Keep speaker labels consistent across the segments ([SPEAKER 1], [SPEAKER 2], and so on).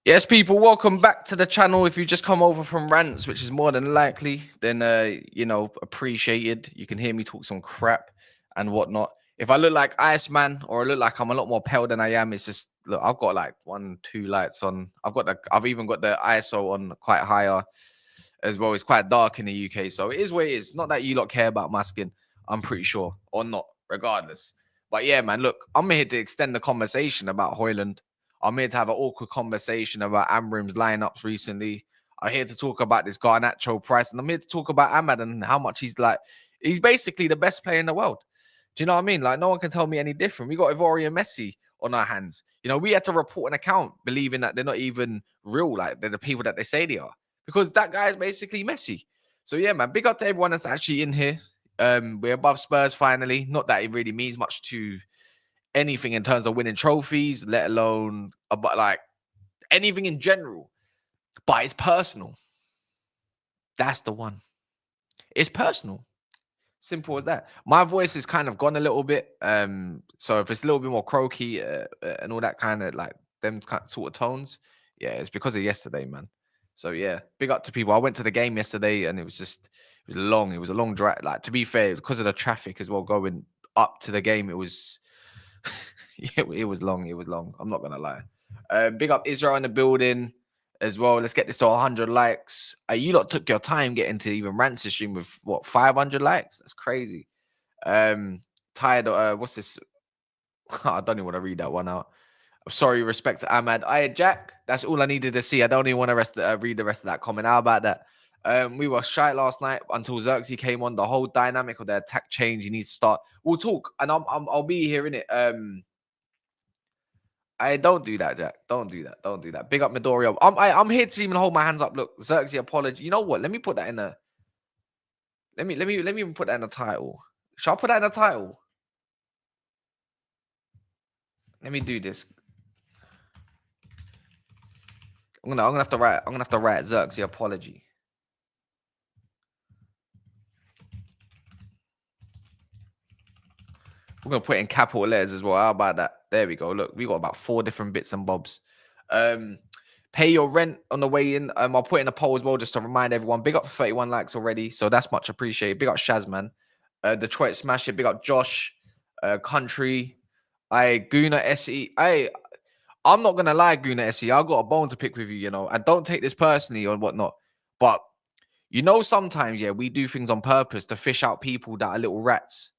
[SPEAKER 1] Yes, people, welcome back to the channel. If you just come over from rants, which is more than likely, then appreciated. You can hear me talk some crap and whatnot. If I look like Iceman or I look like I'm a lot more pale than I am, it's just look, I've got like 1, 2 lights on. I've even got the ISO on quite higher as well. It's quite dark in the UK, so it is what it is. Not that you lot care about my skin, I'm pretty sure, or not, regardless. But yeah, man, look, I'm here to extend the conversation about Hojlund. I'm here to have an awkward conversation about Amorim's lineups recently. I'm here to talk about this Garnacho price, and I'm here to talk about Ahmad and how much he's basically the best player in the world. Do you know what I mean? Like, no one can tell me any different. We got Ivori and Messi on our hands. You know, we had to report an account believing that they're not even real, like they're the people that they say they are, because that guy is basically Messi. So yeah, man, big up to everyone that's actually in here. We're above Spurs finally. Not that it really means much to anything in terms of winning trophies, let alone about like anything in general. But it's personal. That's the one. It's personal. Simple as that. My voice is kind of gone a little bit. So if it's a little bit more croaky and all that kind of like them sort of tones, yeah, it's because of yesterday, man. So yeah, big up to people. I went to the game yesterday and it was long. It was a long drive. Like, to be fair, it was because of the traffic as well going up to the game. It was yeah, it was long. It was long. I'm not gonna lie. Big up Israel in the building as well. Let's get this to 100 likes. You lot took your time getting to even Rance's stream with what 500 likes. That's crazy. Tired. What's this? I don't even want to read that one out. I'm sorry. Respect to Ahmad. Jack. That's all I needed to see. I don't even want to read the rest of that comment. How about that? We were shy last night until Zirkzee came on. The whole dynamic of the attack change. He needs to start. We'll talk, and I'll be here in it. I don't do that, Jack. Don't do that. Don't do that. Big up Midoriya. I'm here to even hold my hands up. Look, Zirkzee apology. You know what? Let me put that in a. Let me even put that in the title. Shall I put that in the title? Let me do this. I'm gonna have to write. I'm gonna have to write Zirkzee apology. We're gonna put it in capital letters as well. How about that? There we go. Look, we got about 4 different bits and bobs. Pay your rent on the way in. I'll put in a poll as well just to remind everyone. Big up for 31 likes already, so that's much appreciated. Big up Shaz, man. Detroit smash it. Big up Josh. Country. Guna SE. I'm not gonna lie, Guna SE. I got a bone to pick with you, you know. And don't take this personally or whatnot. But you know, sometimes, yeah, we do things on purpose to fish out people that are little rats.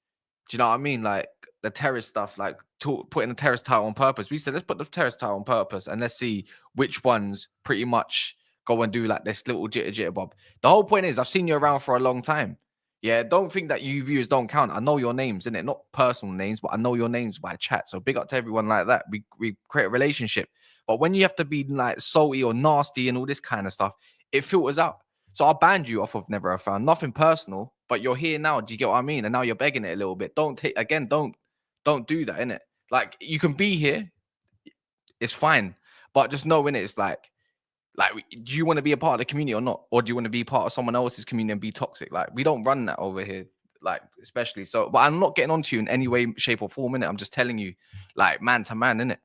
[SPEAKER 1] Do you know what I mean? Like the terrorist stuff, like putting the terrorist title on purpose. We said, let's put the terrorist title on purpose and let's see which ones pretty much go and do like this little jitter bob. The whole point is, I've seen you around for a long time. Yeah, don't think that you viewers don't count. I know your names, innit? Not personal names, but I know your names by chat. So big up to everyone like that. We create a relationship. But when you have to be like salty or nasty and all this kind of stuff, it filters out. So I banned you off of Never Have Found. Nothing personal, but you're here now. Do you get what I mean? And now you're begging it a little bit. Don't do that, innit? Like, you can be here, it's fine. But just know, innit, it's like, do you want to be a part of the community or not? Or do you want to be part of someone else's community and be toxic? Like, we don't run that over here, like, especially. So, but I'm not getting onto you in any way, shape, or form, innit? I'm just telling you, like, man to man, innit?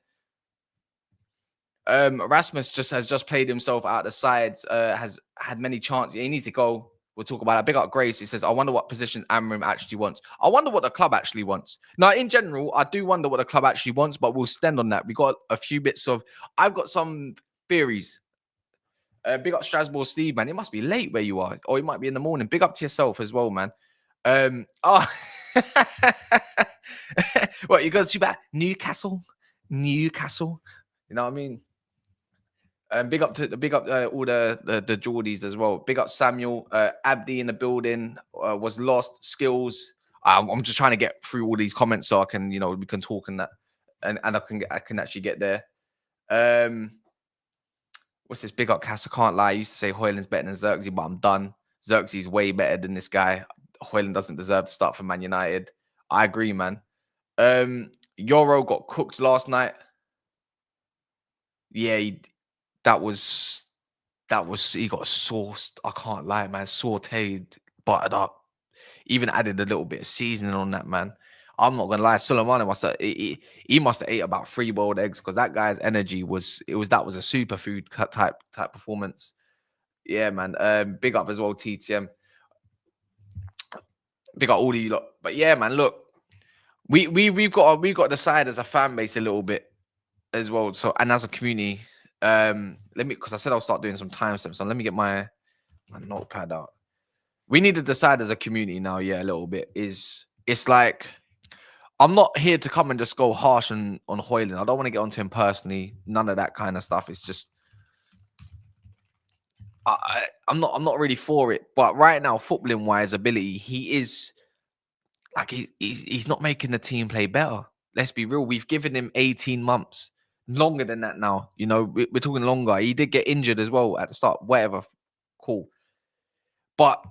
[SPEAKER 1] Rasmus has just played himself out the side, has had many chances. He needs to go. We'll talk about that. Big up Grace. He says, I wonder what position Amorim actually wants. I wonder what the club actually wants. Now, in general, I do wonder what the club actually wants, but we'll stand on that. We got a few bits of, I've got some theories. Big up Strasbourg Steve, man. It must be late where you are, or it might be in the morning. Big up to yourself as well, man. What, you go to back Newcastle? You know what I mean? Big up all the Geordies as well. Big up Samuel, Abdi in the building. Was lost skills. I'm just trying to get through all these comments so I can, we can talk and that, and I can actually get there. What's this? Big up Cass. I can't lie. I used to say Hojlund's better than Zirkzee, but I'm done. Zirkzee's way better than this guy. Hojlund doesn't deserve to start for Man United. I agree, man. Euro got cooked last night. Yeah, he got sauced. I can't lie, man. Sauteed, buttered up, even added a little bit of seasoning on that, man. I'm not gonna lie, Soleimani must have he must have ate about 3 boiled eggs because that guy's energy was that was a superfood type performance. Yeah, man. Big up as well, TTM. Big up all of you lot. But yeah, man, look, we've got to decide as a fan base a little bit as well. So and as a community, let me because I said I'll start doing some timestamps. So let me get my notepad out. We need to decide as a community now, yeah, a little bit. It's like I'm not here to come and just go harsh on Hojlund. I don't want to get onto him personally. None of that kind of stuff. It's just I'm not really for it. But right now, footballing wise, ability, he is like he's not making the team play better. Let's be real. We've given him 18 months, longer than that now. You know, we're talking longer. He did get injured as well at the start. Whatever, cool. But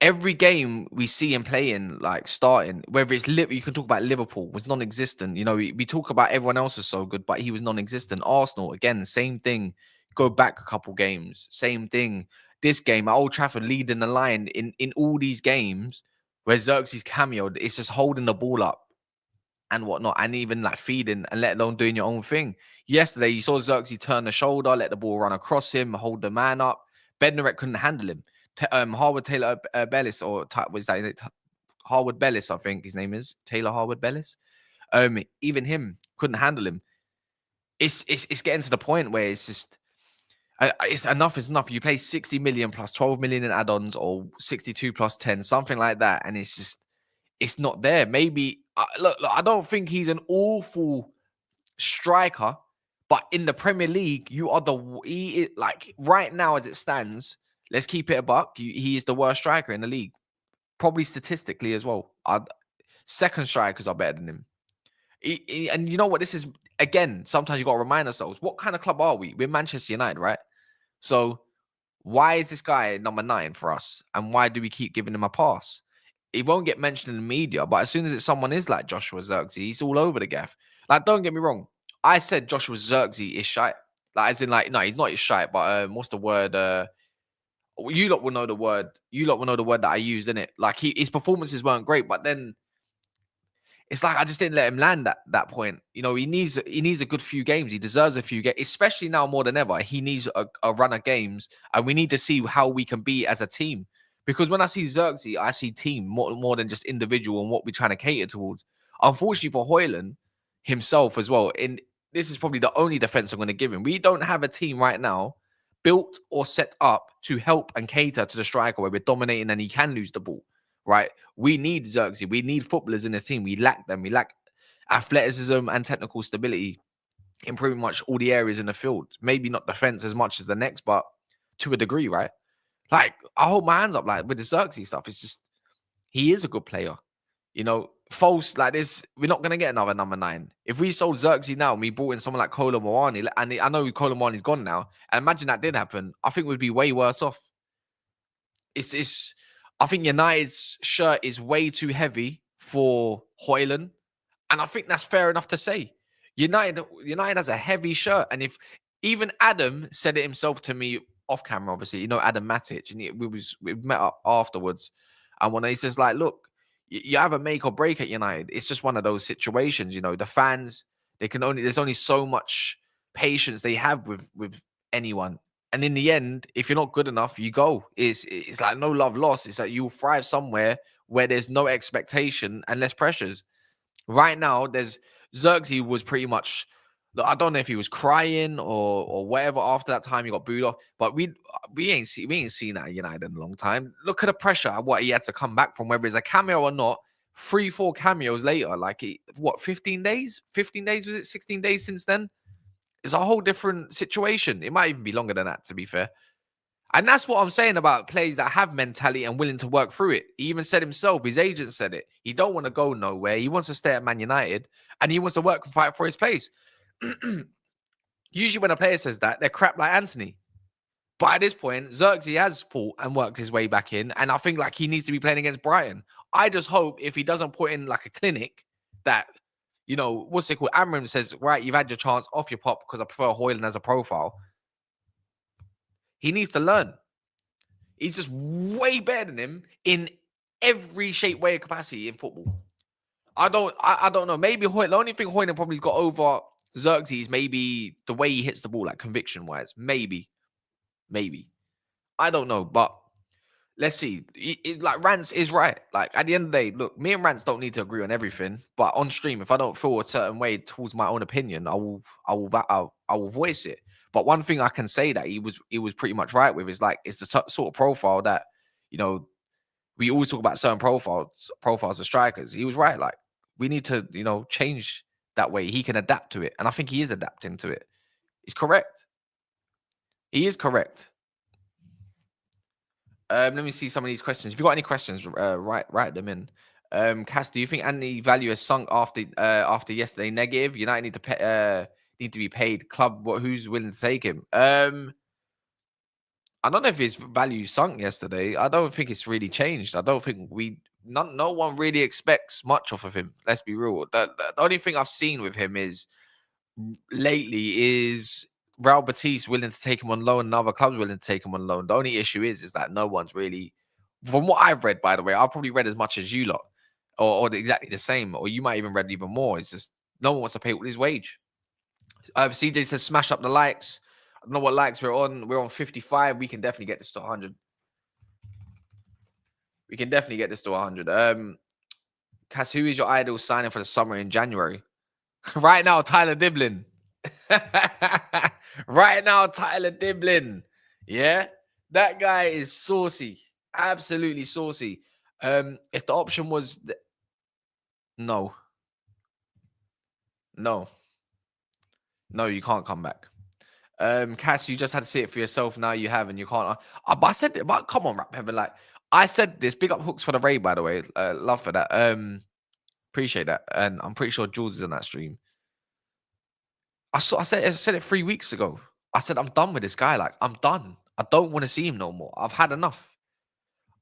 [SPEAKER 1] every game we see him playing, like starting, whether it's you can talk about Liverpool, was non-existent. You know, we talk about everyone else is so good, but he was non-existent. Arsenal, again, same thing. Go back a couple games, same thing. This game at Old Trafford, leading the line in all these games where Zirkzee's cameoed, it's just holding the ball up and whatnot, and even like feeding and let alone doing your own thing. Yesterday, you saw Zirkzee turn the shoulder, let the ball run across him, hold the man up. Bednarek couldn't handle him. Harwood Taylor Bellis, or was that Harwood Bellis? I think his name is Taylor Harwood Bellis. Even him couldn't handle him. It's getting to the point where it's just it's enough is enough. You play 60 million plus 12 million in add-ons, or 62 plus 10, something like that, and it's just it's not there. Maybe look, I don't think he's an awful striker, but in the Premier League, you are like right now as it stands. Let's keep it a buck. He is the worst striker in the league, probably statistically as well. Second strikers are better than him. And you know what? This is again. Sometimes you got to remind ourselves: what kind of club are we? We're Manchester United, right? So why is this guy number 9 for us? And why do we keep giving him a pass? He won't get mentioned in the media, but as soon as someone is like Joshua Zirkzee, he's all over the gaff. Like, don't get me wrong. I said Joshua Zirkzee is shite. Like, as in, like, no, he's not shite, but what's the word? You lot will know the word. You lot will know the word that I used in it. Like, his performances weren't great, but then it's like I just didn't let him land at that point. You know, he needs a good few games. He deserves a few games, especially now more than ever. He needs a run of games, and we need to see how we can be as a team. Because when I see Zirkzee, I see team more than just individual and what we're trying to cater towards. Unfortunately for Hojlund himself as well, and this is probably the only defense I'm going to give him. We don't have a team right now built or set up to help and cater to the striker where we're dominating and he can lose the ball. Right? We need Zirkzee. We need footballers in this team. We lack them. We lack athleticism and technical stability in pretty much all the areas in the field. Maybe not defense as much as the next, but to a degree, right? Like, I hold my hands up, like, with the Zirkzee stuff. It's just, he is a good player. You know, false like this, we're not going to get another number 9. If we sold Zirkzee now and we brought in someone like Kolo Muani, and I know Kolo Muani's gone now, and imagine that did happen, I think we'd be way worse off. It's I think United's shirt is way too heavy for Hojlund, and I think that's fair enough to say. United has a heavy shirt, and if even Adam said it himself to me off camera, obviously, you know Adam Matic, and we met up afterwards, and when he says like, look, you have a make or break at United. It's just one of those situations, you know. The fans, there's only so much patience they have with anyone. And in the end, if you're not good enough, you go. It's like no love lost. It's like you'll thrive somewhere where there's no expectation and less pressures. Right now, there's Zirkzee was pretty much. I don't know if he was crying or whatever. After that time, he got booed off. But we ain't seen that at United in a long time. Look at the pressure, what he had to come back from, whether it's a cameo or not. 3-4 cameos later, like 15 days? 15 days was it? 16 days since then? It's a whole different situation. It might even be longer than that, to be fair. And that's what I'm saying about players that have mentality and willing to work through it. He even said himself, his agent said it. He don't want to go nowhere. He wants to stay at Man United and he wants to work and fight for his place. Usually when a player says that, they're crap like Anthony. But at this point, Zirkzee has fought and worked his way back in. And I think like he needs to be playing against Brighton. I just hope if he doesn't put in like a clinic that, you know, what's it called? Amorim says, right, you've had your chance off your pop because I prefer Hojlund as a profile. He needs to learn. He's just way better than him in every shape, way, or capacity in football. I don't know. Maybe the only thing Hojlund probably got over Zirkzee is maybe the way he hits the ball, like conviction wise. Maybe. I don't know, but let's see. Like Rance is right. Like at the end of the day, look, me and Rance don't need to agree on everything. But on stream, if I don't feel a certain way towards my own opinion, I will voice it. But one thing I can say that he was pretty much right with is like it's the sort of profile that you know we always talk about certain profiles of strikers. He was right. Like we need to change that way. He can adapt to it, and I think he is adapting to it. He's correct. He is correct. Let me see some of these questions. If you've got any questions, write them in. Cass, do you think Anthony value has sunk after yesterday negative? United need to be paid. Club, who's willing to take him? I don't know if his value sunk yesterday. I don't think it's really changed. I don't think no one really expects much off of him. Let's be real. The only thing I've seen with him is lately is Real Betis willing to take him on loan and other clubs willing to take him on loan. The only issue is that no one's really, from what I've read, by the way, I've probably read as much as you lot, or exactly the same, or you might even read even more. It's just no one wants to pay his wage. CJ says smash up the likes. I don't know what likes we're on. We're on 55. We can definitely get this to 100. We can definitely get this to 100. Cass, who is your idol signing for the summer in January? Right now, Tyler Diblin. Right now, Tyler Diblin. Yeah, that guy is saucy. Absolutely saucy. If the option was no, you can't come back. Cass, you just had to see it for yourself. Now you have, and you can't. But I said it. But come on, Rap Heaven. Like I said this. Big up Hooks for the raid, by the way. Love for that. Appreciate that. And I'm pretty sure Jules is on that stream. I said it 3 weeks ago. I said I'm done with this guy. Like I'm done. I don't want to see him no more. I've had enough.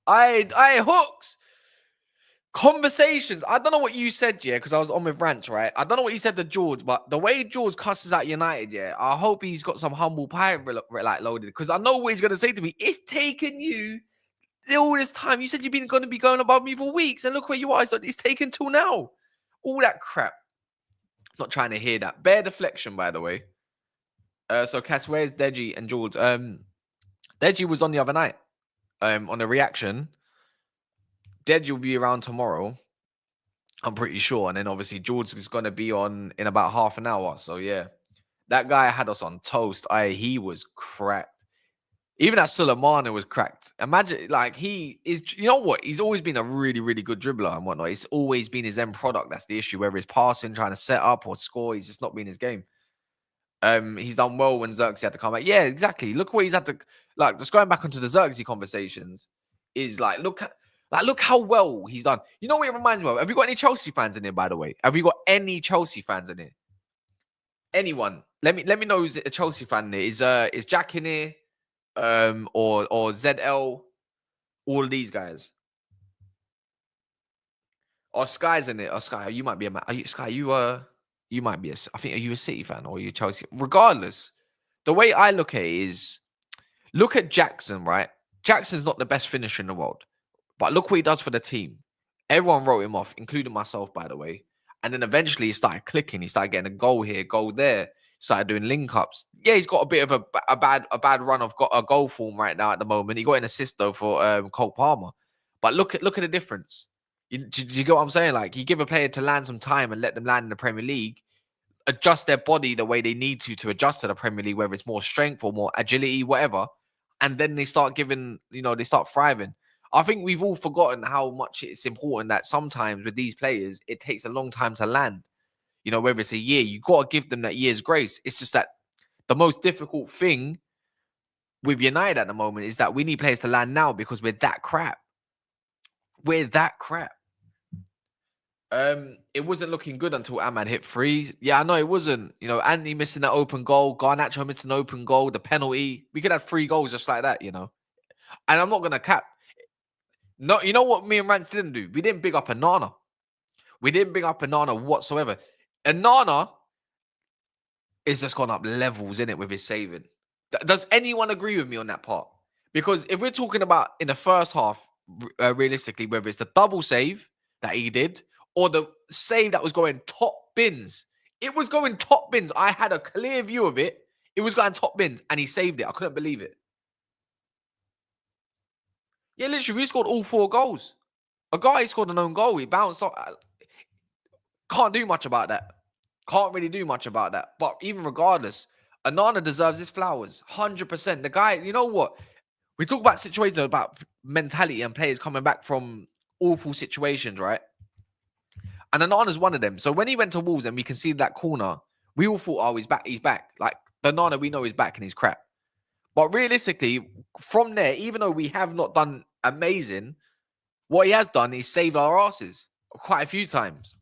[SPEAKER 1] I Hooks. Conversations. I don't know what you said, yeah, because I was on with Rants, right? I don't know what you said to George, but the way George cusses out United, yeah, I hope he's got some humble pie like loaded, because I know what he's gonna say to me. It's taken you all this time. You said you've been going to be going above me for weeks, and look where you are. It's taken till now. All that crap. Not trying to hear that. Bare deflection, by the way. So Cass, where's Deji and George? Deji was on the other night. On the reaction. Deji will be around tomorrow. I'm pretty sure. And then obviously George is gonna be on in about half an hour. So yeah. That guy had us on toast. He was cracked. Even that Suleimana was cracked. Imagine, like, he is, you know what? He's always been a really, really good dribbler and whatnot. It's always been his end product. That's the issue. Whether it's passing, trying to set up or score, he's just not been his game. He's done well when Zirkzee had to come back. Yeah, exactly. Look where he's had to, like, just going back onto the Zirkzee conversations is like, look how well he's done. You know what it reminds me of? Have you got any Chelsea fans in here, by the way? Have you got any Chelsea fans in here? Anyone? Let me know who's a Chelsea fan in here. Is Jack in here? Or ZL, all of these guys. Or Sky's in it. Or Sky, you might be are you Sky? You might be I think, are you a City fan or are you Chelsea? Regardless, the way I look at it is, look at Jackson, right? Jackson's not the best finisher in the world, but look what he does for the team. Everyone wrote him off, including myself, by the way. And then eventually he started clicking. He started getting a goal here, goal there. Started doing link ups. Yeah, he's got a bit of a bad run of a goal form right now at the moment. He got an assist though for Cole Palmer. But look at the difference. Do you get what I'm saying? Like, you give a player to land some time and let them land in the Premier League, adjust their body the way they need to adjust to the Premier League, whether it's more strength or more agility, whatever. And then they start giving, they start thriving. I think we've all forgotten how much it's important that sometimes with these players, it takes a long time to land. Whether it's a year, you got to give them that year's grace. It's just that the most difficult thing with United at the moment is that we need players to land now because we're that crap. We're that crap. It wasn't looking good until Ahmad hit 3. Yeah, I know it wasn't. Anthony missing that open goal, Garnacho missing an open goal, the penalty. We could have 3 goals just like that, And I'm not gonna cap. No, you know what me and Rance didn't do? We didn't big up Onana. We didn't big up Onana whatsoever. Onana is just gone up levels in it with his saving. Does anyone agree with me on that part? Because if we're talking about in the first half, realistically, whether it's the double save that he did or the save that was going top bins. It was going top bins. I had a clear view of it. It was going top bins, and he saved it. I couldn't believe it. Yeah, literally, we scored all 4 goals. A guy scored an own goal. He bounced off. Can't do much about that. Can't really do much about that. But even regardless, Onana deserves his flowers. 100%. The guy, you know what? We talk about situations about mentality and players coming back from awful situations, right? And Onana's one of them. So when he went to Wolves and we conceded that corner, we all thought, oh, he's back. He's back. Like, Onana, we know he's back and he's crap. But realistically, from there, even though we have not done amazing, what he has done is saved our asses quite a few times.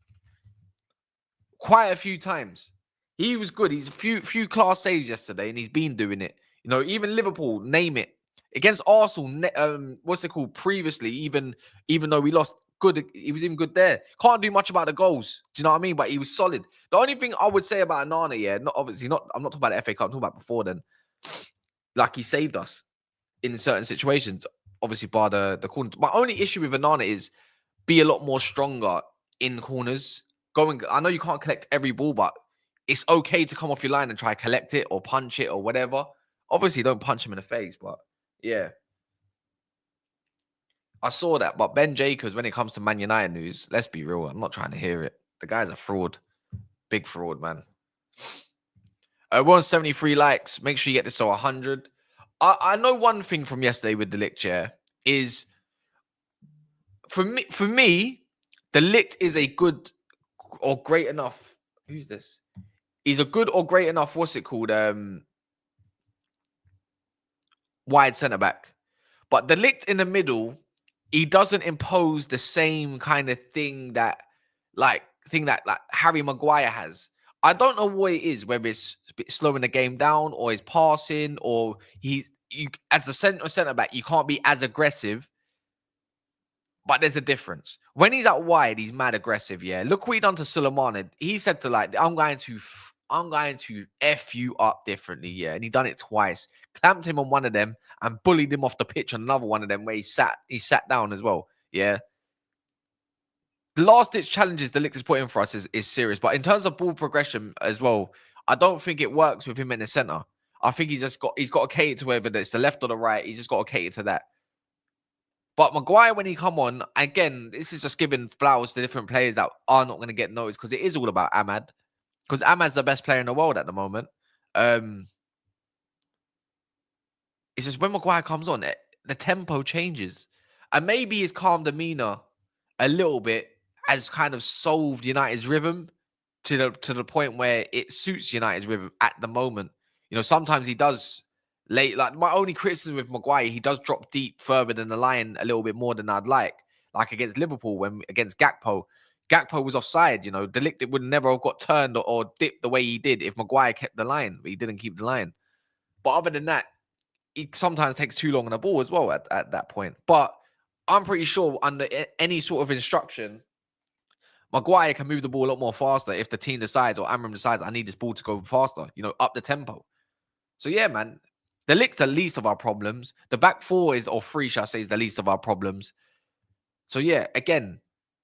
[SPEAKER 1] Quite a few times. He was good. He's a few class saves yesterday, and he's been doing it. You know, even Liverpool, name it. Against Arsenal, what's it called? Previously, even though we lost, good. He was even good there. Can't do much about the goals. Do you know what I mean? But he was solid. The only thing I would say about Onana, yeah, not obviously not. I'm not talking about the FA Cup. I'm talking about before then. Like, he saved us in certain situations. Obviously, by the corner. My only issue with Onana is be a lot more stronger in corners. I know you can't collect every ball, but it's okay to come off your line and try to collect it or punch it or whatever. Obviously, don't punch him in the face, but yeah. I saw that. But Ben Jacobs, when it comes to Man United news, let's be real. I'm not trying to hear it. The guy's a fraud. Big fraud, man. We're on 73 likes. Make sure you get this to 100. I know one thing from yesterday with the Ligt chair is for me, the Ligt is a good or great enough. Who's this? He's a good or great enough. What's it called? Wide centre back. But the Ligt in the middle, he doesn't impose the same kind of thing that Harry Maguire has. I don't know what it is, whether it's slowing the game down or his passing, or as the centre back, you can't be as aggressive. But there's a difference. When he's out wide, he's mad aggressive. Yeah, look what he done to Suleiman. He said to I'm going to F you up differently. Yeah, and he done it twice. Clamped him on one of them and bullied him off the pitch on another one of them where he sat down as well. Yeah. The last ditch challenges the Ligt is putting for us is serious. But in terms of ball progression as well, I don't think it works with him in the centre. I think he's got to cater to whether it's the left or the right. He's just got to cater to that. But Maguire, when he come on, again, this is just giving flowers to different players that are not going to get noticed because it is all about Ahmad. Because Ahmad's the best player in the world at the moment. It's just when Maguire comes on, the tempo changes. And maybe his calm demeanour a little bit has kind of solved United's rhythm to the point where it suits United's rhythm at the moment. You know, sometimes he does late. Like, my only criticism with Maguire, he does drop deep further than the line a little bit more than I'd like. Like against Liverpool, against Gakpo. Gakpo was offside, you know. De Ligt would never have got turned or dipped the way he did if Maguire kept the line, but he didn't keep the line. But other than that, he sometimes takes too long on the ball as well at that point. But I'm pretty sure under any sort of instruction, Maguire can move the ball a lot more faster if the team decides or Amorim decides, I need this ball to go faster, you know, up the tempo. So yeah, man, the Ligt's the least of our problems. The back four or three, shall I say, is the least of our problems. So yeah, again,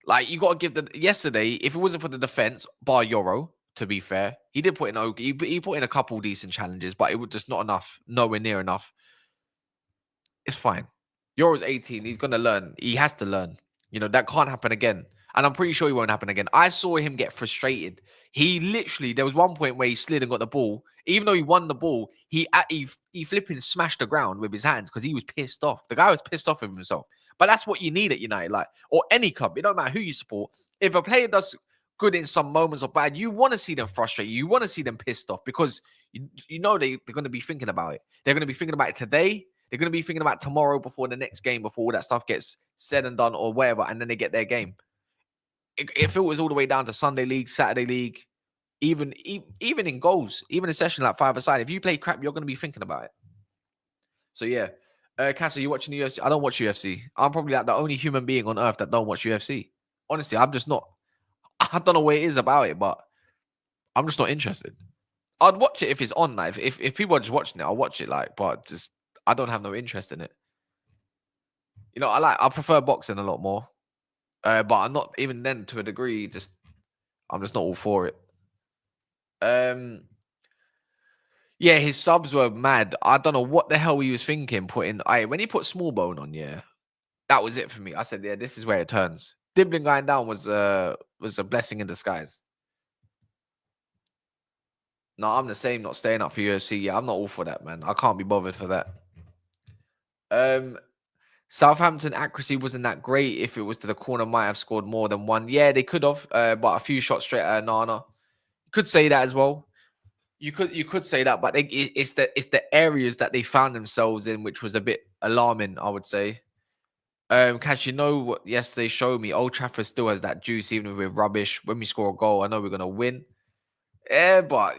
[SPEAKER 1] like, you got to give yesterday, if it wasn't for the defense, bar Euro, to be fair, he did put in he put in a couple decent challenges, but it was just not enough, nowhere near enough. It's fine. Euro's 18. He's going to learn. He has to learn. You know, that can't happen again. And I'm pretty sure he won't happen again. I saw him get frustrated. He literally, there was one point where he slid and got the ball. Even though he won the ball, he flipping smashed the ground with his hands because he was pissed off. The guy was pissed off with himself. But that's what you need at United, like, or any club. It don't matter who you support. If a player does good in some moments or bad, you want to see them frustrated. You want to see them pissed off because you know they're going to be thinking about it. They're going to be thinking about it today. They're going to be thinking about tomorrow before the next game, before all that stuff gets said and done or whatever, and then they get their game. It filters all the way down to Sunday League, Saturday League, even in goals, even a session like 5-a-side. If you play crap, you're going to be thinking about it. So yeah. Cass, are you watching the UFC? I don't watch UFC. I'm probably like the only human being on earth that don't watch UFC. Honestly, I'm just not. I don't know what it is about it, but I'm just not interested. I'd watch it if it's on. Like, if people are just watching it, I'll watch it. Like, but just I don't have no interest in it. You know, I prefer boxing a lot more. But I'm not, even then, to a degree, just I'm just not all for it. Yeah, his subs were mad. I don't know what the hell he was thinking putting. When he put Small Bone on, yeah, that was it for me. I said, yeah, this is where it turns. Dibbling going down was a blessing in disguise. No, I'm the same. Not staying up for UFC. Yeah, I'm not all for that, man. I can't be bothered for that. Southampton accuracy wasn't that great. If it was to the corner, might have scored more than one. Yeah, they could have, but a few shots straight at Onana. Could say that as well. You could say that, but it's the areas that they found themselves in, which was a bit alarming, I would say. Cash, you know what yesterday showed me? Old Trafford still has that juice, even if we're rubbish. When we score a goal, I know we're gonna win. Yeah, but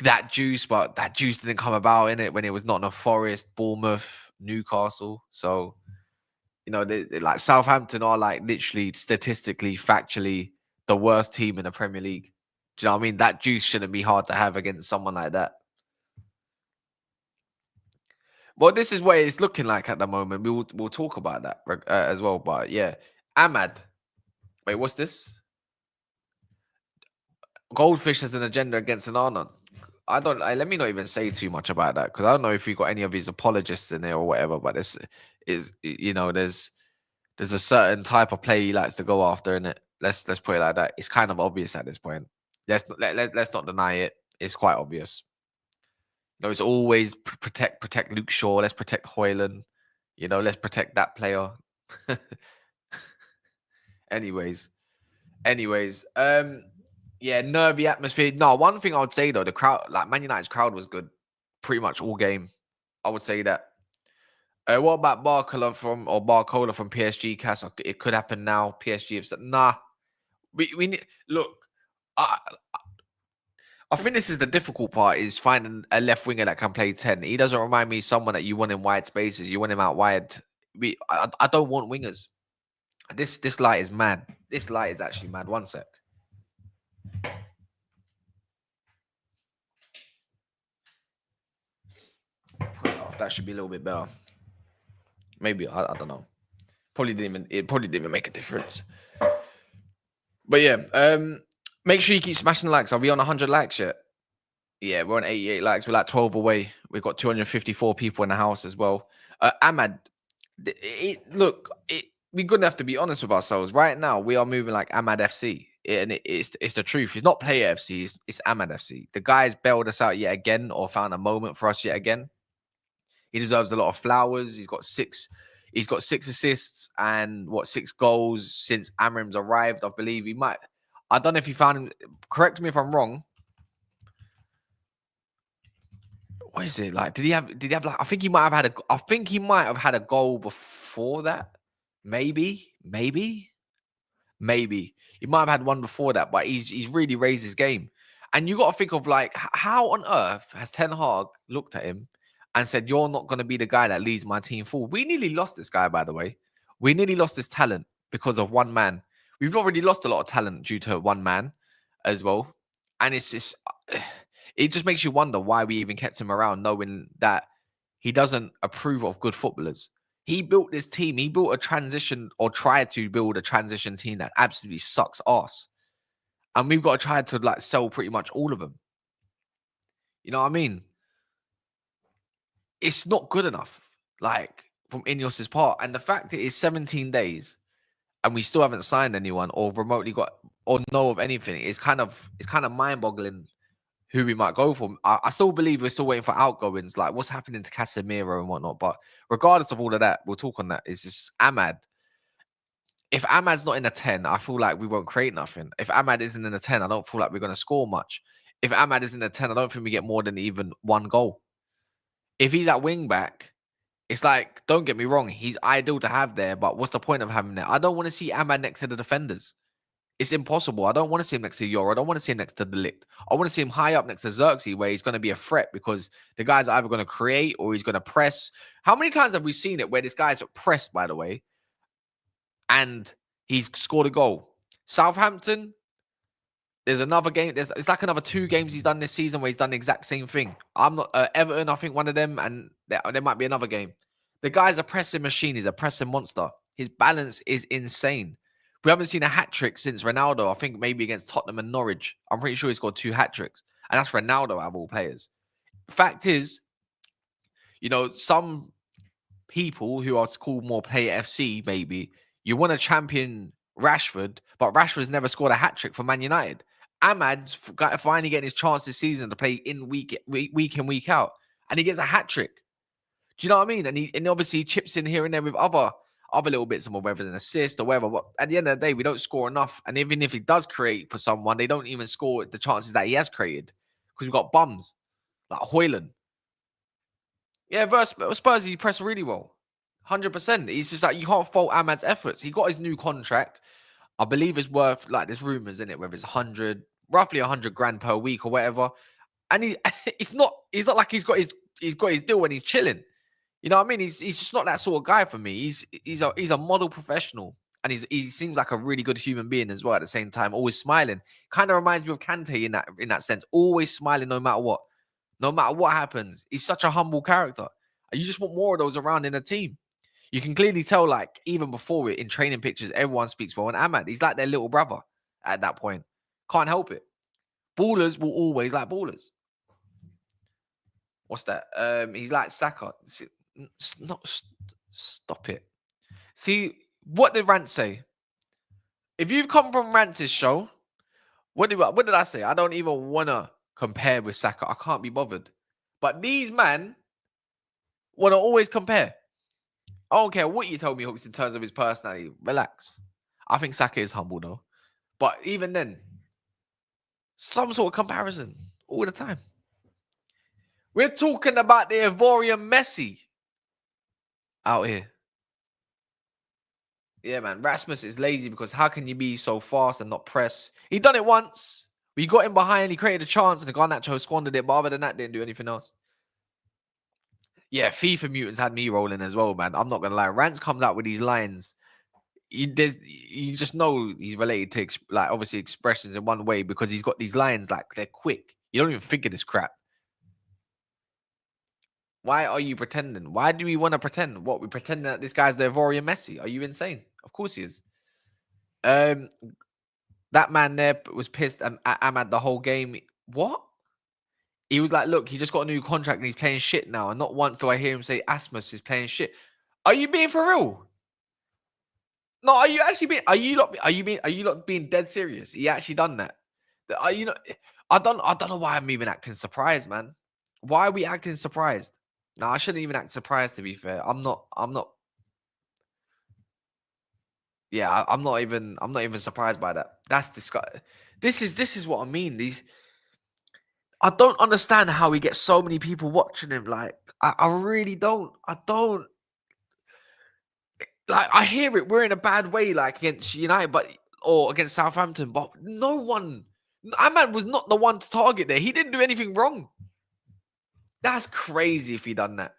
[SPEAKER 1] that juice, didn't come about in it when it was Nottingham Forest, Bournemouth, Newcastle. So like Southampton are like literally statistically, factually the worst team in the Premier League. Do you know what I mean? That juice shouldn't be hard to have against someone like that. Well, this is what it's looking like at the moment. We'll talk about that as well. But yeah, Ahmad. Wait, what's this? Goldfish has an agenda against Onana. Let me not even say too much about that because I don't know if we got any of his apologists in there or whatever. But this is, there's a certain type of play he likes to go after in it. Let's put it like that. It's kind of obvious at this point. Let's not deny it. It's quite obvious. It's always protect Luke Shaw. Let's protect Hojlund. Let's protect that player. Anyways, yeah, nervy atmosphere. No, one thing I would say though, the crowd, like Man United's crowd was good, pretty much all game. I would say that. What about Barcola from PSG? Cass, it could happen now. PSG have said, nah. We need look. I think this is the difficult part: is finding a left winger that can play 10. He doesn't remind me of someone that you want in wide spaces. You want him out wide. I don't want wingers. This light is mad. This light is actually mad. One sec. That should be a little bit better. Maybe I don't know. It probably didn't even make a difference. But yeah, make sure you keep smashing likes. Are we on 100 likes yet? Yeah, we're on 88 likes. We're like 12 away. We've got 254 people in the house as well. Ahmad, we're going to have to be honest with ourselves. Right now, we are moving like Ahmad FC. And it's the truth. It's not Player FC. It's Ahmad FC. The guy's bailed us out yet again or found a moment for us yet again. He deserves a lot of flowers. He's got six assists and 6 goals since Amorim's arrived. I believe I don't know if he found him. Correct me if I'm wrong. What is it like? Did he have like? I think he might have had a goal before that. Maybe. He might have had one before that, but he's really raised his game. And you got to think of like, how on earth has Ten Hag looked at him and said, "You're not going to be the guy that leads my team forward"? We nearly lost this guy, by the way. We nearly lost this talent because of one man. We've already lost a lot of talent due to one man as well. And it's just, it just makes you wonder why we even kept him around, knowing that he doesn't approve of good footballers. He built this team. He built a transition or tried to build a transition team that absolutely sucks ass. And we've got to try to like sell pretty much all of them. You know what I mean? It's not good enough, like from Ineos's part. And the fact that it's 17 days and we still haven't signed anyone or remotely got or know of anything, it's kind of mind-boggling who we might go for. I still believe we're still waiting for outgoings, like what's happening to Casemiro and whatnot. But regardless of all of that, we'll talk on that. It's just Ahmad. If Ahmad's not in a 10, I feel like we won't create nothing. If Ahmad isn't in a 10, I don't feel like we're going to score much. If Ahmad is in a 10, I don't think we get more than even one goal. If he's at wing back, it's like, don't get me wrong, he's ideal to have there, but what's the point of having that? I don't want to see Ahmad next to the defenders. It's impossible. I don't want to see him next to Euro. I don't want to see him next to De Ligt. I want to see him high up next to Zirkzee, where he's going to be a threat because the guy's either going to create or he's going to press. How many times have we seen it where this guy's pressed, by the way, and he's scored a goal? Southampton, there's another game. It's like another 2 games he's done this season where he's done the exact same thing. I'm not Everton, I think one of them, and there might be another game. The guy's a pressing machine. He's a pressing monster. His balance is insane. We haven't seen a hat trick since Ronaldo. I think maybe against Tottenham and Norwich. I'm pretty sure he scored 2 hat tricks, and that's Ronaldo out of all players. Fact is, some people who are called more Player FC, maybe you want to champion Rashford, but Rashford's never scored a hat trick for Man United. Ahmad's finally getting his chance this season to play in week in, week out, and he gets a hat trick. Do you know what I mean? And he obviously chips in here and there with other little bits, whether it's an assist or whatever. But at the end of the day, we don't score enough. And even if he does create for someone, they don't even score the chances that he has created because we've got bums like Hojlund. Yeah, versus Spurs, he pressed really well. 100%. He's just like, you can't fault Ahmad's efforts. He got his new contract. I believe it's worth, like, there's rumors in it, whether it's roughly 100 grand per week or whatever. And it's not like he's got his deal when he's chilling. You know what I mean? He's just not that sort of guy for me. He's a model professional, and he seems like a really good human being as well. At the same time, always smiling. Kind of reminds me of Kante in that sense. Always smiling no matter what. No matter what happens, he's such a humble character. And you just want more of those around in a team. You can clearly tell, like, even before it, in training pictures, everyone speaks well. And Ahmad, he's like their little brother at that point. Can't help it. Ballers will always like ballers. What's that? He's like Saka. Stop it. See, what did Rant say? If you've come from Rant's show, what did I say? I don't even want to compare with Saka. I can't be bothered. But these men want to always compare. I don't care what you told me, Hooks, in terms of his personality. Relax. I think Saka is humble, though. But even then, some sort of comparison all the time. We're talking about the Ivorian Messi out here. Yeah, man. Rasmus is lazy because how can you be so fast and not press? He done it once. We got him behind. He created a chance and the Garnacho squandered it. But other than that, didn't do anything else. Yeah, FIFA mutants had me rolling as well, man. I'm not going to lie. Rance comes out with these lines. You just know he's related to, like, obviously expressions in one way because he's got these lines, like, they're quick. You don't even think of this crap. Why are you pretending? Why do we want to pretend? What, we pretending that this guy's the Ivorian Messi? Are you insane? Of course he is. That man there was pissed at Ahmad the whole game. What? He was like, look, he just got a new contract and he's playing shit now. And not once do I hear him say Asmus is playing shit. Are you being for real? No, are you actually being? Are you not being dead serious? He actually done that. Are you not? I don't know why I'm even acting surprised, man. Why are we acting surprised? No, I shouldn't even act surprised. To be fair, I'm not. Yeah, I'm not even surprised by that. That's disgusting. This is what I mean. I don't understand how he gets so many people watching him. Like, I really don't. I don't. Like, I hear it. We're in a bad way, like against United, or against Southampton, but no one. Ahmad was not the one to target there. He didn't do anything wrong. That's crazy if he done that.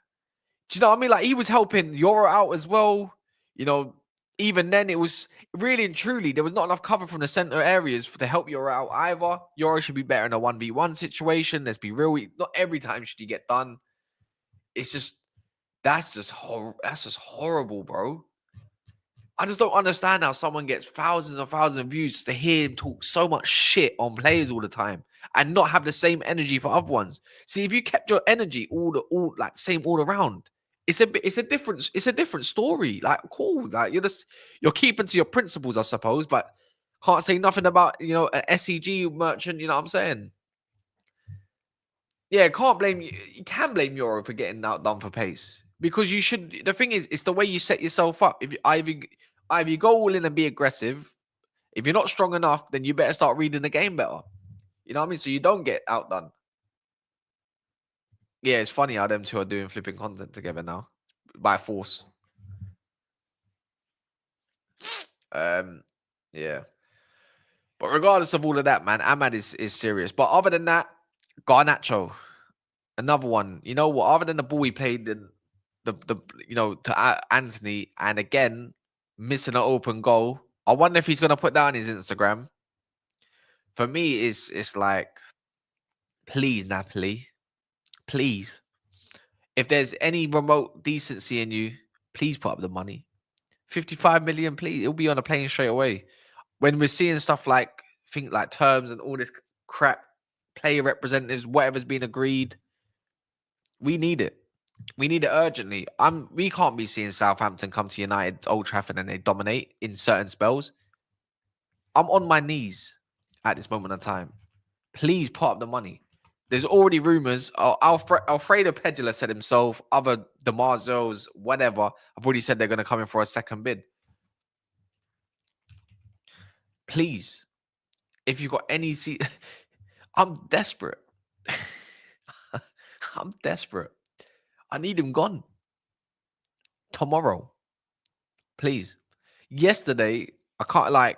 [SPEAKER 1] Do you know what I mean? Like, he was helping Euro out as well. Even then, it was really and truly, there was not enough cover from the center areas to help Euro out either. Euro should be better in a 1v1 situation. Let's be real. Not every time should he get done. It's just, that's just horrible, bro. I just don't understand how someone gets thousands and thousands of views to hear him talk so much shit on players all the time and not have the same energy for other ones. See, if you kept your energy same all around, it's a different story. Like, cool. Like, you're keeping to your principles, I suppose, but can't say nothing about, an SEG merchant, you know what I'm saying? Yeah, can't blame you. You can blame Euro for getting outdone for pace. Because you should. The thing is, it's the way you set yourself up. If either you go all in and be aggressive. If you're not strong enough, then you better start reading the game better. You know what I mean? So you don't get outdone. Yeah, it's funny how them two are doing flipping content together now by force. Yeah. But regardless of all of that, man, Ahmad is serious. But other than that, Garnacho, another one. You know what? Other than the ball he played to Anthony, and again missing an open goal. I wonder if he's gonna put down his Instagram. For me, it's like, please, Napoli, please. If there's any remote decency in you, please put up the money. 55 million, please. It'll be on a plane straight away. When we're seeing stuff like things like terms and all this crap, player representatives, whatever's been agreed, we need it. We need it urgently. We can't be seeing Southampton come to United Old Trafford and they dominate in certain spells. I'm on my knees at this moment in time. Please put up the money. There's already rumors. Alfredo Pedula said himself, other DiMarzio's, whatever, have already said they're going to come in for a second bid. Please, if you've got any I'm desperate. I'm desperate. I need him gone. Tomorrow. Please. Yesterday, I can't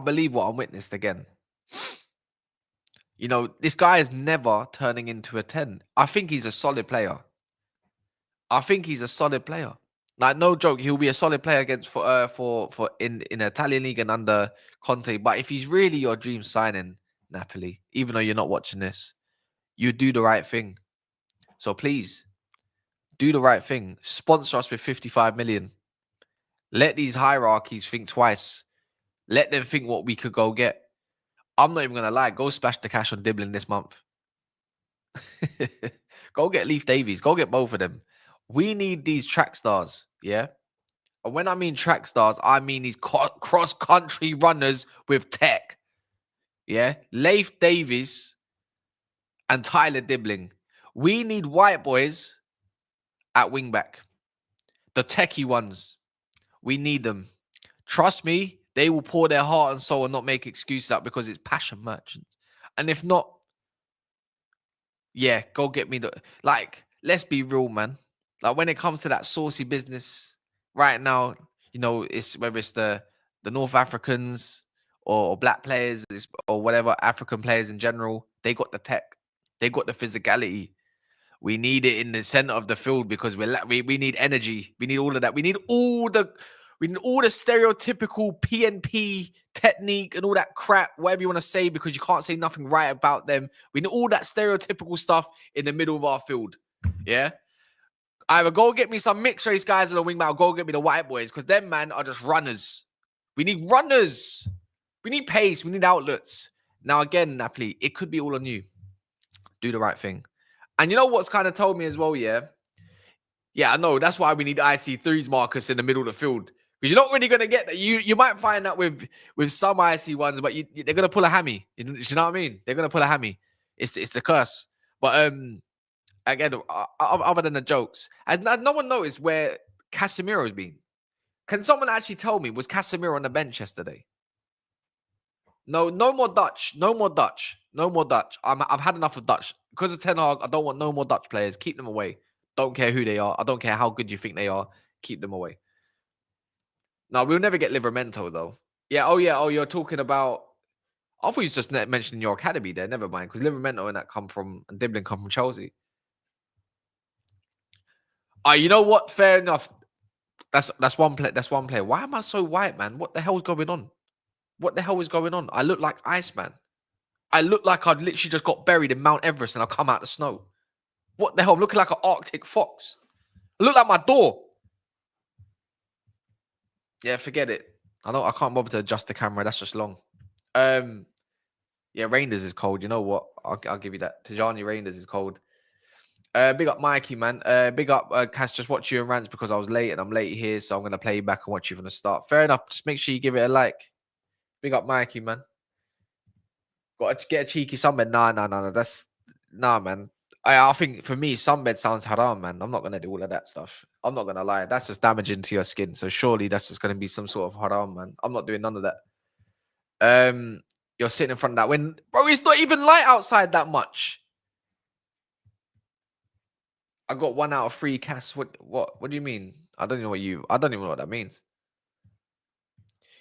[SPEAKER 1] believe what I witnessed again. You know, this guy is never turning into a 10. I think he's a solid player. Like, no joke, he'll be a solid player against for in Italian league and under Conte. But if he's really your dream signing, Napoli, even though you're not watching this, you do the right thing. So please, do the right thing. Sponsor us with 55 million. Let these hierarchies think twice. Let them think what we could go get. I'm not even going to lie. Go splash the cash on Dibbling this month. Go get Leaf Davies. Go get both of them. We need these track stars, yeah? And when I mean track stars, I mean these cross-country runners with tech, yeah? Leif Davies and Tyler Dibbling. We need white boys at wingback. The techie ones. We need them. Trust me, they will pour their heart and soul and not make excuses out because it's passion merchants. And if not, yeah, go get me let's be real, man. Like, when it comes to that saucy business right now, you know, it's whether it's the North Africans or black players or whatever, African players in general, they got the tech. They got the physicality. We need it in the center of the field because we need energy. We need all of that. We need all the stereotypical PNP technique and all that crap, whatever you want to say, because you can't say nothing right about them. We need all that stereotypical stuff in the middle of our field. Yeah. Either go get me some mixed race guys on the wing, or go get me the white boys, because them, man, are just runners. We need runners. We need pace. We need outlets. Now, again, Napoli, it could be all on you. Do the right thing. And you know what's kind of told me as well, yeah? Yeah, I know. That's why we need IC3s, Marcus, in the middle of the field. Because you're not really going to get that. You might find that with some IC ones, but they're going to pull a hammy. You know what I mean? They're going to pull a hammy. It's the curse. But again, other than the jokes, and no one noticed where Casemiro's been. Can someone actually tell me, was Casemiro on the bench yesterday? No more Dutch. No more Dutch. No more Dutch. I've had enough of Dutch. Because of Ten Hag, I don't want no more Dutch players. Keep them away. Don't care who they are. I don't care how good you think they are. Keep them away. No, we'll never get Livramento, though. Yeah, oh, you're talking about... I thought you was just mentioning your academy there. Never mind. Because Livramento and Dibbling come from Chelsea. You know what? Fair enough. That's one player. Why am I so white, man? What the hell is going on? What the hell is going on? I look like Iceman. I look like I'd literally just got buried in Mount Everest and I'll come out the snow. What the hell? I'm looking like an Arctic fox. I look like my door. Yeah, forget it. I can't bother to adjust the camera. That's just long. Yeah, Rangers is cold. You know what? I'll give you that. Tijani Rangers is cold. Big up Mikey, man. Big up Cass. Just watch you in rants because I was late and I'm late here, so I'm gonna play you back and watch you from the start. Fair enough. Just make sure you give it a like. Big up Mikey, man. Got to get a cheeky sunbed. Nah. Nah, man. I think for me, sunbed sounds haram, man. I'm not gonna do all of that stuff. I'm not gonna lie. That's just damaging to your skin. So surely that's just gonna be some sort of haram, man. I'm not doing none of that. You're sitting in front of that when, bro, it's not even light outside that much. I got 1 out of 3 casts. What do you mean? I don't even know what that means.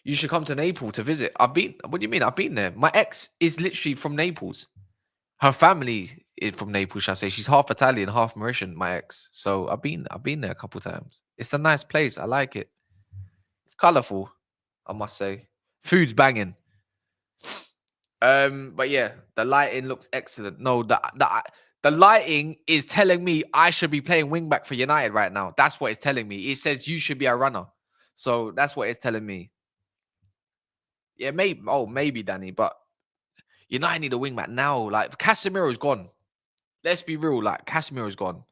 [SPEAKER 1] You should come to Naples to visit. What do you mean? I've been there. My ex is literally from Naples. Her family is from Naples, shall I say. She's half Italian, half Mauritian, my ex. So I've been there a couple times. It's a nice place. I like it. It's colourful, I must say. Food's banging. But yeah, the lighting looks excellent. No, The lighting is telling me I should be playing wing back for United right now. That's what it's telling me. It says you should be a runner. So that's what it's telling me. Yeah, maybe. Oh, maybe Danny, but United need a wing back now. Like Casemiro's gone. Let's be real. Like Casemiro's gone.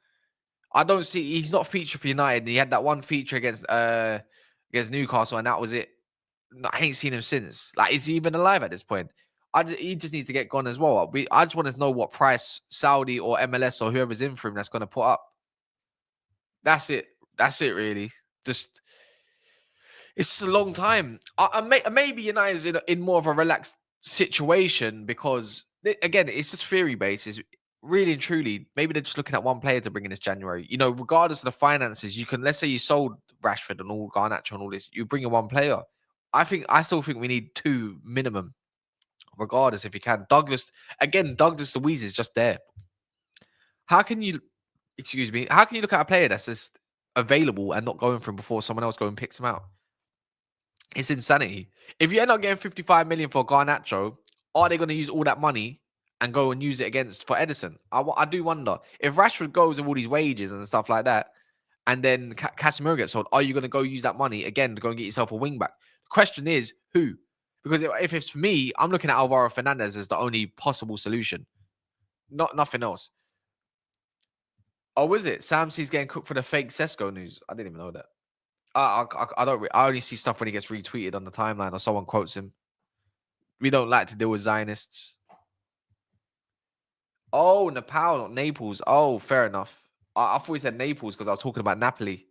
[SPEAKER 1] I don't see. He's not featured for United. He had that one feature against Newcastle, and that was it. I ain't seen him since. Like, is he even alive at this point? He just needs to get gone as well. I just want to know what price Saudi or MLS or whoever's in for him that's going to put up. That's it. That's it, really. Just it's a long time. Maybe United's in more of a relaxed situation because again, it's just theory based. It's really and truly, maybe they're just looking at one player to bring in this January. You know, regardless of the finances, you can let's say you sold Rashford and all Garnacho and all this, you bring in one player. I still think we need two minimum, regardless if you can. Douglas Luiz is just there. How can you excuse me, how can you look at a player that's just available and not going for him before someone else go and picks him out? It's insanity. If you end up getting 55 million for Garnacho, are they going to use all that money and go and use it against for Edison? I do wonder if Rashford goes with all these wages and stuff like that, and then Casemiro gets sold. Are you going to go use that money again to go and get yourself a wing back? The question is who? Because if it's for me, I'm looking at Alvaro Fernandez as the only possible solution. Nothing else. Oh, is it? Sam C's getting cooked for the fake Sesko news. I didn't even know that. I don't. I only see stuff when he gets retweeted on the timeline or someone quotes him. We don't like to deal with Zionists. Oh, Nepal, not Naples. Oh, fair enough. I thought he said Naples because I was talking about Napoli.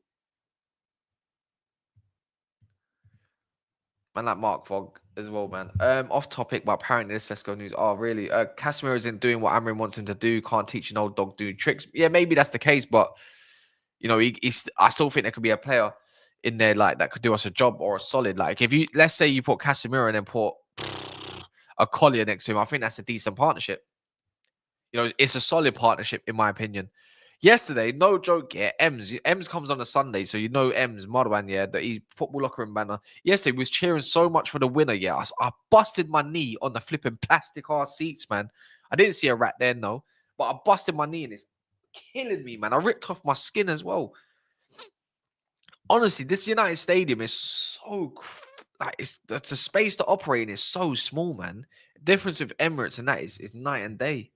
[SPEAKER 1] Man, like Mark Fogg as well, man. Off topic, but apparently this Sesko news. Oh, really? Casemiro isn't doing what Amorim wants him to do. Can't teach an old dog do tricks. Yeah, maybe that's the case, but you know, I still think there could be a player in there like that could do us a job or a solid. Like if you let's say you put Casemiro and then put a Collier next to him, I think that's a decent partnership. You know, it's a solid partnership in my opinion. Yesterday, no joke, yeah, Ems comes on a Sunday, so you know Ems, Marwan, yeah, that he's football locker room banner. Yesterday, was cheering so much for the winner, yeah. I busted my knee on the flipping plastic ass seats, man. I didn't see a rat there, no, but I busted my knee and it's killing me, man. I ripped off my skin as well. Honestly, this United Stadium is so like it's the space to operate in is so small, man. The difference with Emirates and that is night and day.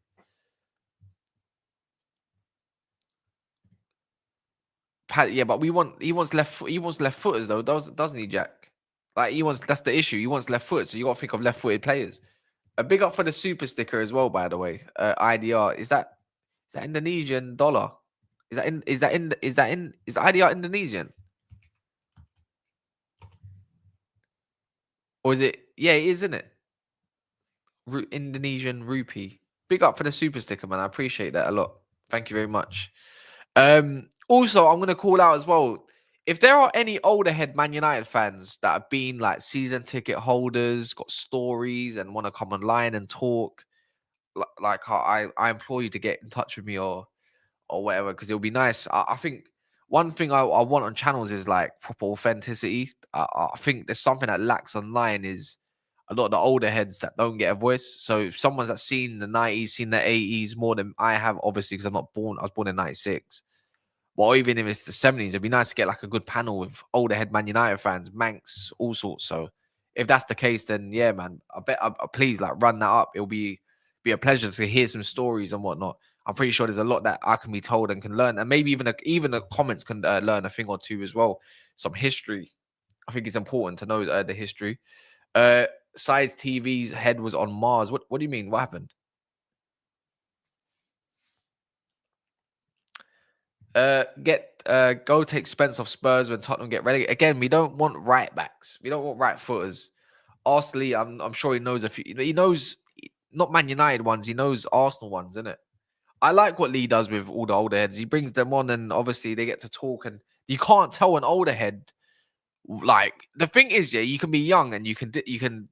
[SPEAKER 1] Yeah, but he wants left footers though, doesn't he, Jack? Like that's the issue. He wants left foot, so you got to think of left footed players. A big up for the super sticker as well, by the way. IDR is that Indonesian dollar? Is IDR Indonesian or is it? Yeah, it is, isn't it? Indonesian rupee. Big up for the super sticker, man. I appreciate that a lot. Thank you very much. Also, I'm gonna call out as well. If there are any older head Man United fans that have been like season ticket holders, got stories, and want to come online and talk, like I implore you to get in touch with me or whatever, because it'll be nice. I think one thing I want on channels is like proper authenticity. I think there's something that lacks online is a lot of the older heads that don't get a voice. So if someone's that's seen the 90s, seen the 80s more than I have, obviously, because I was born in 96. Well, even if it's the 70s, it'd be nice to get like a good panel with older head Man United fans, Manx, all sorts. So if that's the case, then yeah, man, please like run that up. It'll be a pleasure to hear some stories and whatnot. I'm pretty sure there's a lot that I can be told and can learn, and maybe even the comments can learn a thing or two as well. Some history. I think it's important to know the history. Sides TV's head was on Mars. What do you mean? What happened? Go take Spence off Spurs when Tottenham get relegated. Again, we don't want right backs. We don't want right footers. Arsenal, I'm sure he knows a few. He knows not Man United ones. He knows Arsenal ones, isn't it? I like what Lee does with all the older heads. He brings them on, and obviously they get to talk. And you can't tell an older head. Like the thing is, yeah, you can be young and you can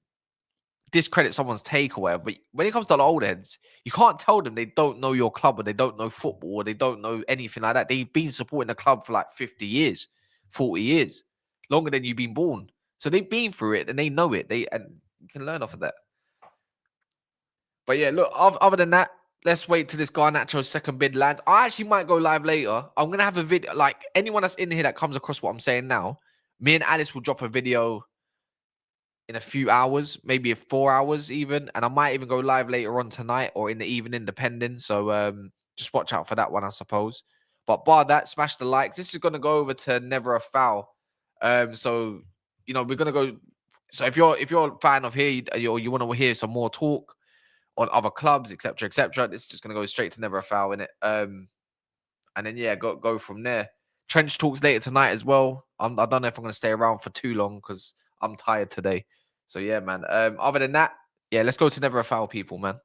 [SPEAKER 1] discredit someone's take or whatever. But when it comes to the old heads, you can't tell them they don't know your club or they don't know football or they don't know anything like that. They've been supporting the club for like 50 years, 40 years, longer than you've been born. So they've been through it and they know it. And you can learn off of that. But yeah, look, other than that, let's wait till this Garnacho second bid lands. I actually might go live later. I'm gonna have a video. Like anyone that's in here that comes across what I'm saying now, me and Alice will drop a video in a few hours, maybe 4 hours even, and I might even go live later on tonight or in the evening, depending. So just watch out for that one, I suppose. But bar that, smash the likes. This is gonna go over to Never a Foul. So you know we're gonna go. So if you're a fan of here or you want to hear some more talk on other clubs, etc., etc., this is just gonna go straight to Never a Foul in it. And then yeah, go from there. Trench talks later tonight as well. I don't know if I'm gonna stay around for too long because I'm tired today. So yeah, man. Other than that, yeah, let's go to Never a Foul, people, man.